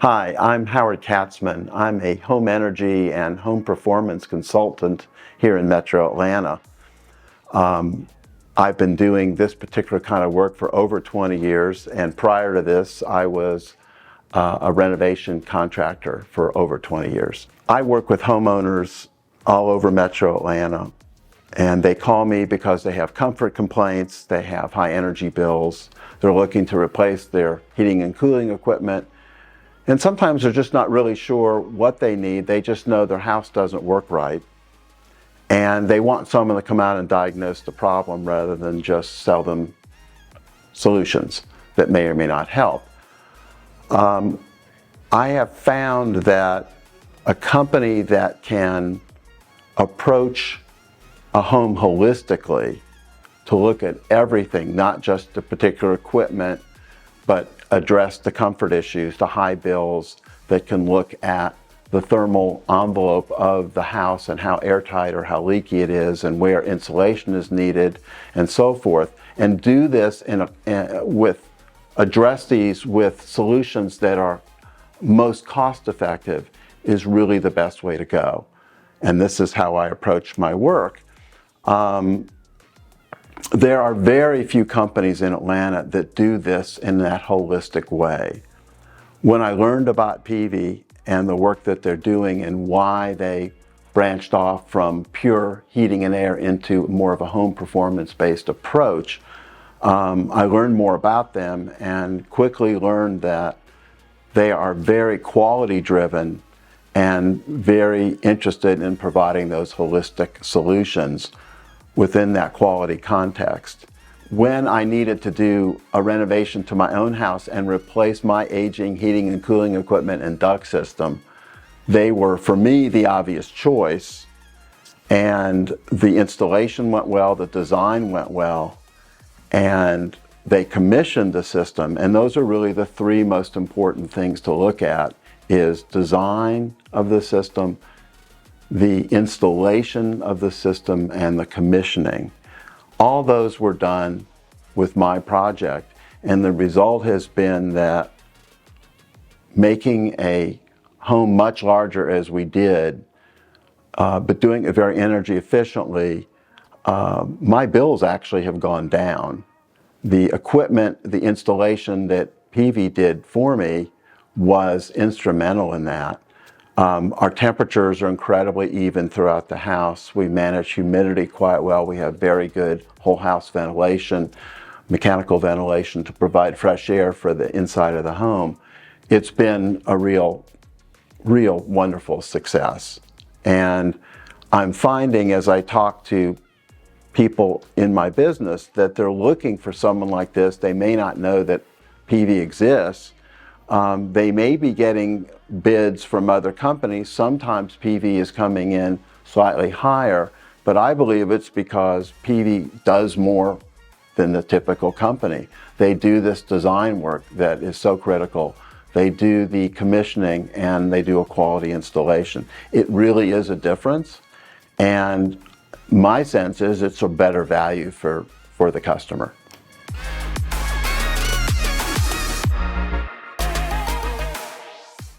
Hi, I'm Howard Katzman. I'm a home energy and home performance consultant here in Metro Atlanta. I've been doing this particular kind of work for over 20 years, and prior to this, I was a renovation contractor for over 20 years. I work with homeowners all over Metro Atlanta, and they call me because they have comfort complaints, they have high energy bills, they're looking to replace their heating and cooling equipment, and sometimes they're just not really sure what they need. They just know their house doesn't work right, and they want someone to come out and diagnose the problem rather than just sell them solutions that may or may not help. I have found that a company that can approach a home holistically to look at everything, not just the particular equipment, but address the comfort issues, the high bills, that can look at the thermal envelope of the house and how airtight or how leaky it is and where insulation is needed and so forth, and do this address these with solutions that are most cost effective is really the best way to go. And this is how I approach my work. There are very few companies in Atlanta that do this in that holistic way. When I learned about PV and the work that they're doing and why they branched off from pure heating and air into more of a home performance-based approach, I learned more about them and quickly learned that they are very quality driven and very interested in providing those holistic solutions within that quality context. When I needed to do a renovation to my own house and replace my aging heating and cooling equipment and duct system, they were, for me, the obvious choice. And the installation went well, the design went well, and they commissioned the system. And those are really the three most important things to look at: is design of the system, the installation of the system, and the commissioning. All those were done with my project, and the result has been that making a home much larger as we did, but doing it very energy efficiently, my bills actually have gone down. The equipment, the installation that PV did for me was instrumental in that. Our temperatures are incredibly even throughout the house. We manage humidity quite well. We have very good whole house ventilation, mechanical ventilation to provide fresh air for the inside of the home. It's been a real wonderful success. And I'm finding as I talk to people in my business that they're looking for someone like this. They may not know that PV exists. They may be getting bids from other companies. Sometimes PV is coming in slightly higher, but I believe it's because PV does more than the typical company. They do this design work that is so critical. They do the commissioning and they do a quality installation. It really is a difference, and my sense is it's a better value for the customer.